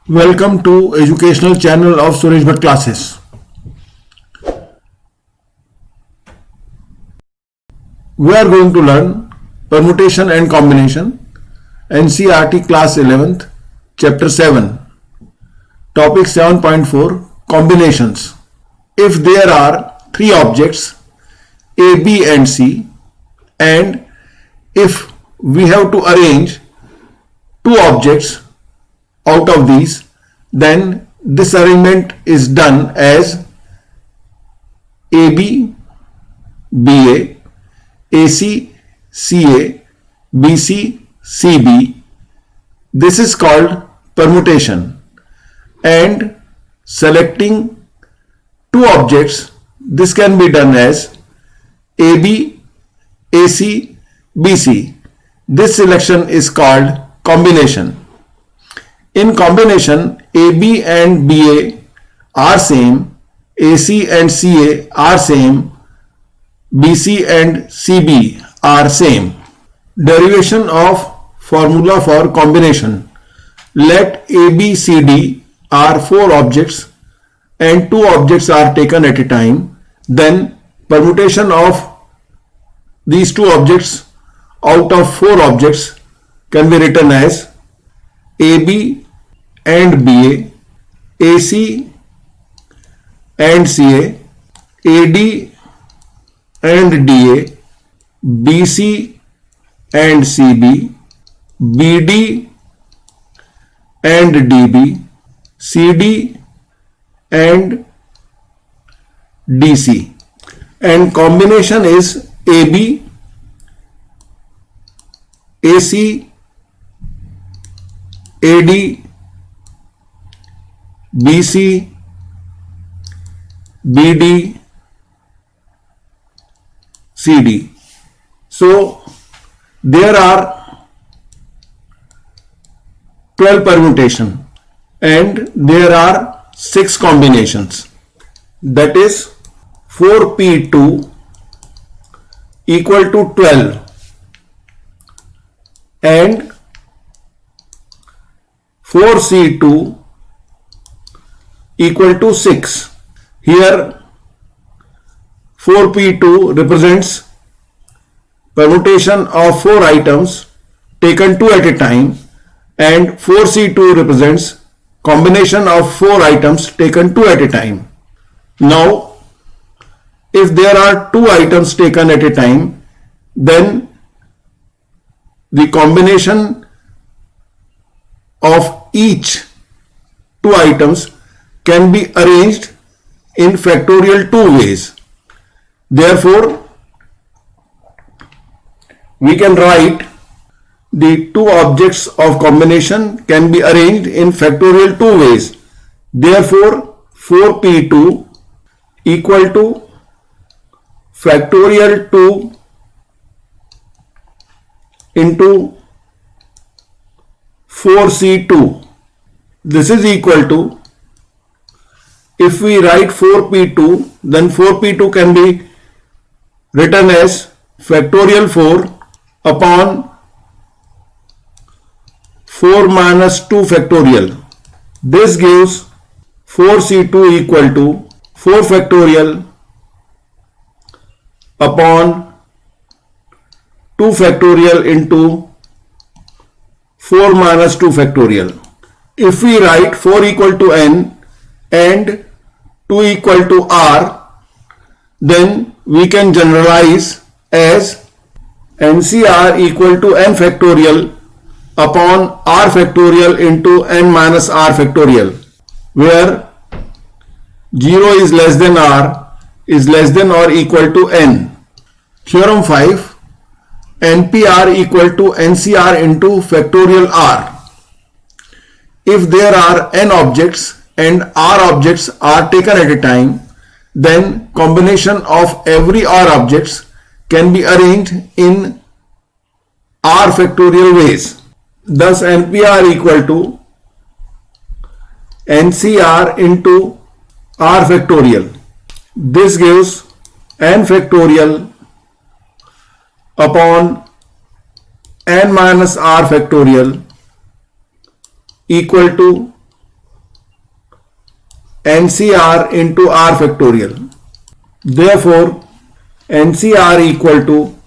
Welcome to educational channel of Suresh Bhatt classes. We are going to learn permutation and combination, NCERT class 11th, chapter 7, topic 7.4, combinations. If there are three objects A, B and C, and if we have to arrange two objects out of these, then this arrangement is done as AB, BA, AC, CA, BC, CB. This is called permutation. And selecting two objects, this can be done as AB, AC, BC. This selection is called combination. In combination, AB and BA are same, AC and CA are same, BC and CB are same. Derivation of formula for combination. Let ABCD are four objects and two objects are taken at a time. Then permutation of these two objects out of four objects can be written as AB and BA, AC and CA, AD and DA, BC and CB, BD and DB, CD and DC. And combination is AB, AC, AD, BC, BD, CD. So there are 12 permutation and there are 6 combinations. That is 4P2 equal to 12 and 4C2 equal to 6. Here 4P2 represents permutation of 4 items taken 2 at a time, and 4C2 represents combination of 4 items taken 2 at a time. Now if there are 2 items taken at a time, then the combination of each 2 items can be arranged in factorial 2 ways. Therefore, we can write the 2 objects of combination can be arranged in factorial 2 ways. Therefore, 4P2 equal to factorial 2 into 4C2. This is equal to, if we write 4P2, then 4P2 can be written as factorial 4 upon 4 minus 2 factorial. This gives 4C2 equal to 4 factorial upon 2 factorial into 4 minus 2 factorial. If we write 4 equal to n and 2 equal to r, then we can generalize as NCR equal to n factorial upon r factorial into n minus r factorial, where 0 is less than r is less than or equal to n. Theorem 5, NPR equal to NCR into factorial r. If there are n objects and r objects are taken at a time, then combination of every r objects can be arranged in r factorial ways. Thus NPR equal to NCR into r factorial. This gives n factorial upon n minus r factorial equal to NCR into R factorial. Therefore, NCR equal to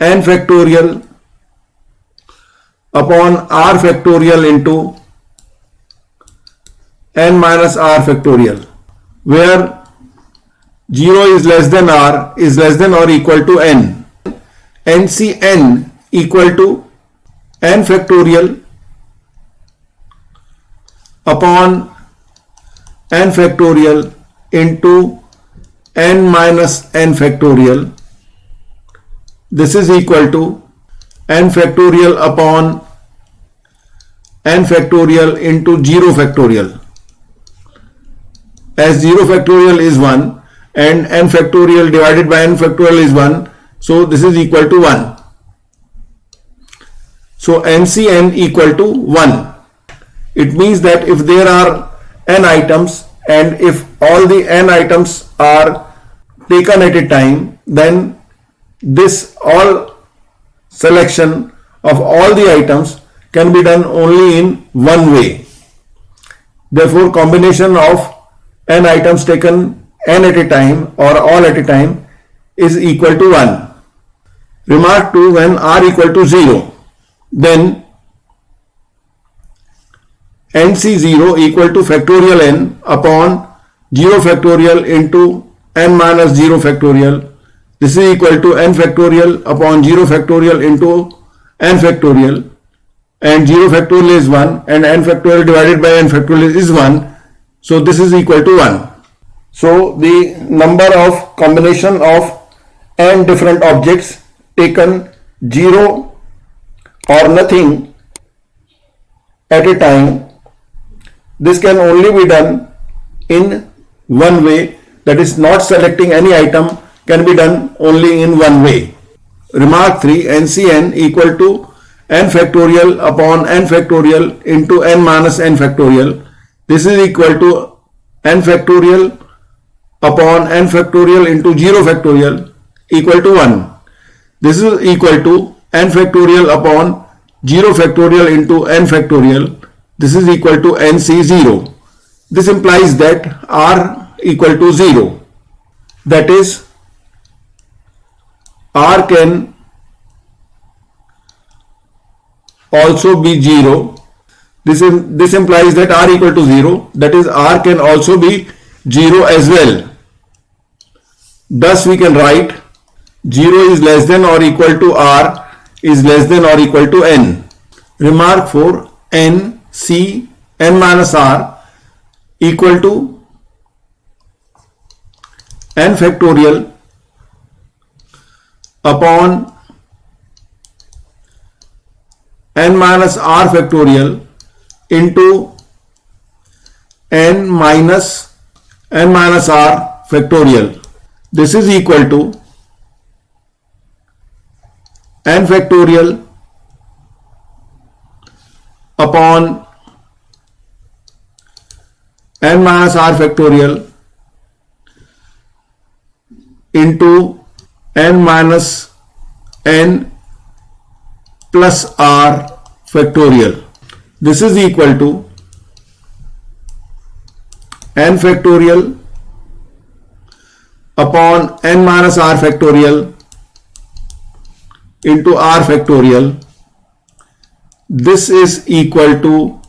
N factorial upon R factorial into N minus R factorial, where 0 is less than R is less than or equal to N. NCN equal to N factorial upon N factorial into N minus N factorial. This is equal to N factorial upon N factorial into 0 factorial. As 0 factorial is 1 and N factorial divided by N factorial is 1, so this is equal to 1. So NCN equal to 1. It means that if there are n items and if all the n items are taken at a time, then this all selection of all the items can be done only in one way. Therefore, combination of n items taken n at a time or all at a time is equal to 1. Remark 2, when r equal to 0, then NC0 equal to factorial n upon 0 factorial into n minus 0 factorial. This is equal to n factorial upon 0 factorial into n factorial, and 0 factorial is 1 and n factorial divided by n factorial is 1. So this is equal to 1. So the number of combination of n different objects taken 0 or nothing at a time, this can only be done in one way, that is not selecting any item can be done only in one way. Remark 3, NCN equal to n factorial upon n factorial into n minus n factorial. This is equal to n factorial upon n factorial into 0 factorial equal to 1. This is equal to n factorial upon 0 factorial into n factorial. This is equal to NC0. This implies that R equal to 0. That is, R can also be 0. This implies that R equal to 0. That is, R can also be 0 as well. Thus, we can write 0 is less than or equal to R is less than or equal to N. Remark 4, N C n minus R equal to n factorial upon n minus R factorial into n minus R factorial. This is equal to n factorial upon n minus R factorial into n minus n plus R factorial. This is equal to n factorial upon n minus R factorial into R factorial. This is equal to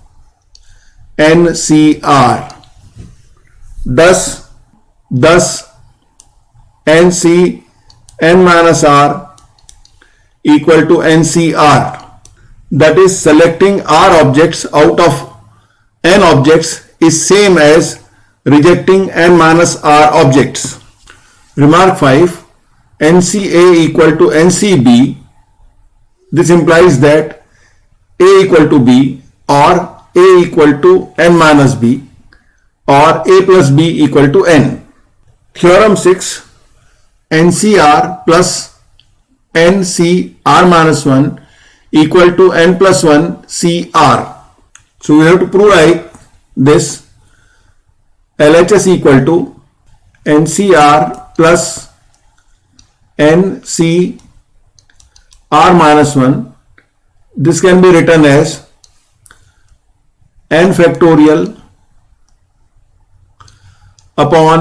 NCR. Thus NC n minus R equal to NCR. That is, selecting R objects out of n objects is same as rejecting n minus R objects. Remark 5, NCA equal to NCB. This implies that A equal to B or A equal to n minus B or A plus B equal to n. Theorem 6, NCR plus NCR minus 1 equal to n plus 1 CR. So we have to prove like this. LHS equal to NCR plus NCR minus 1. This can be written as n factorial upon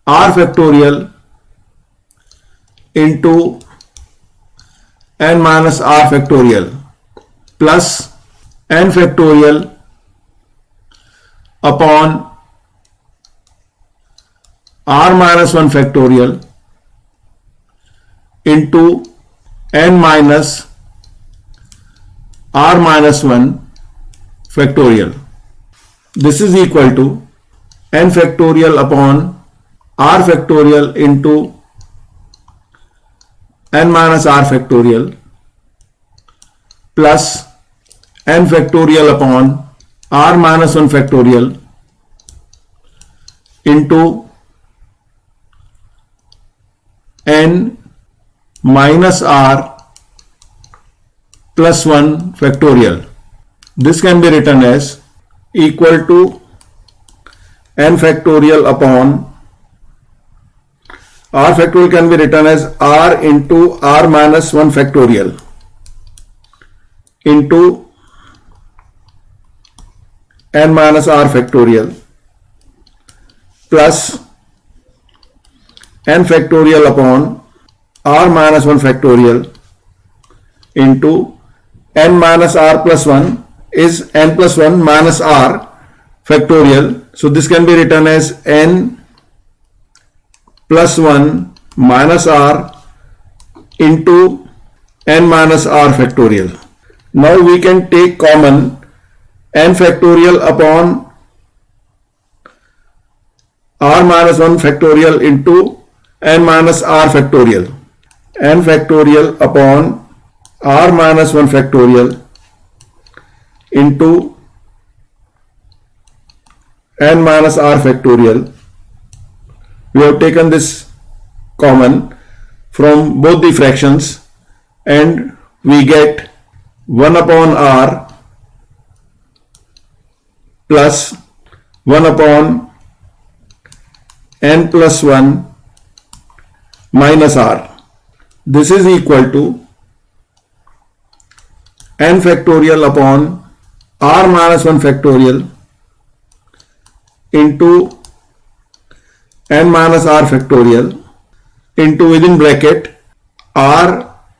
r factorial into n minus r factorial plus n factorial upon r minus 1 factorial into n minus r minus 1 factorial. This is equal to n factorial upon r factorial into n minus r factorial plus n factorial upon r minus 1 factorial into n minus r plus 1 factorial. This can be written as equal to n factorial upon r factorial can be written as r into r minus 1 factorial into n minus r factorial plus n factorial upon r minus 1 factorial into n minus r plus 1 is n plus 1 minus r factorial. So this can be written as n plus 1 minus r into n minus r factorial. Now we can take common n factorial upon r minus 1 factorial into n minus r factorial. N factorial upon r minus 1 factorial into n minus r factorial. We have taken this common from both the fractions and we get 1 upon r plus 1 upon n plus 1 minus r. This is equal to n factorial upon r minus 1 factorial into n minus r factorial into within bracket r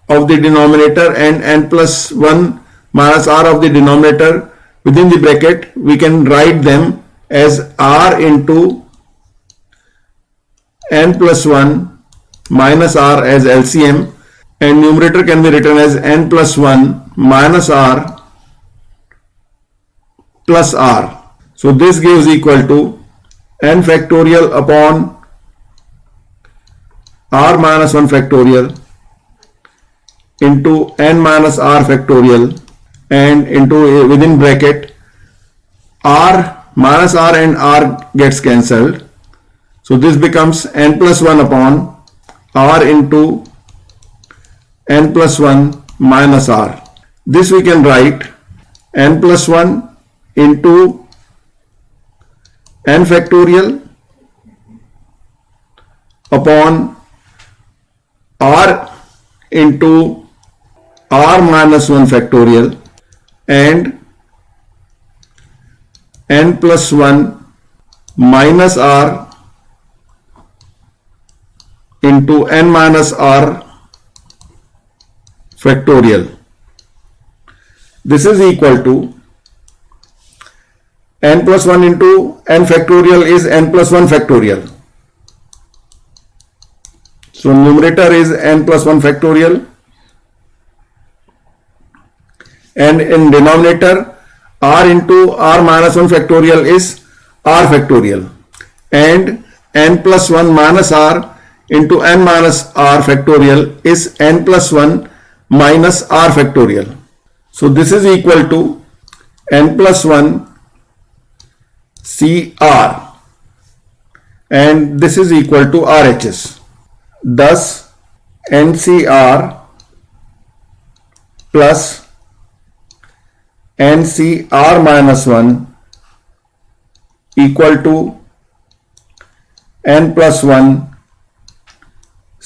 of the denominator and n plus 1 minus r of the denominator within the bracket. We can write them as r into n plus 1 minus r as LCM, and numerator can be written as n plus 1 minus r plus r. So this gives equal to n factorial upon r minus 1 factorial into n minus r factorial and into within bracket r minus r and r gets cancelled. So this becomes n plus 1 upon r into n plus 1 minus r. This we can write n plus 1 into n factorial upon r into r minus 1 factorial and n plus 1 minus r into n minus r factorial. This is equal to n plus 1 into n factorial is n plus 1 factorial. So numerator is n plus 1 factorial and in denominator r into r minus 1 factorial is r factorial and n plus 1 minus r into n minus r factorial is n plus 1 minus r factorial. So this is equal to n plus 1 CR and this is equal to RHS. Thus NCR plus NCR minus 1 equal to n plus 1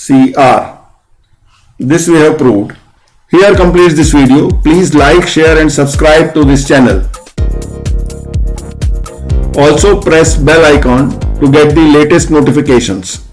CR. This we have proved. Here completes this video. Please like, share and subscribe to this channel. Also press bell icon to get the latest notifications.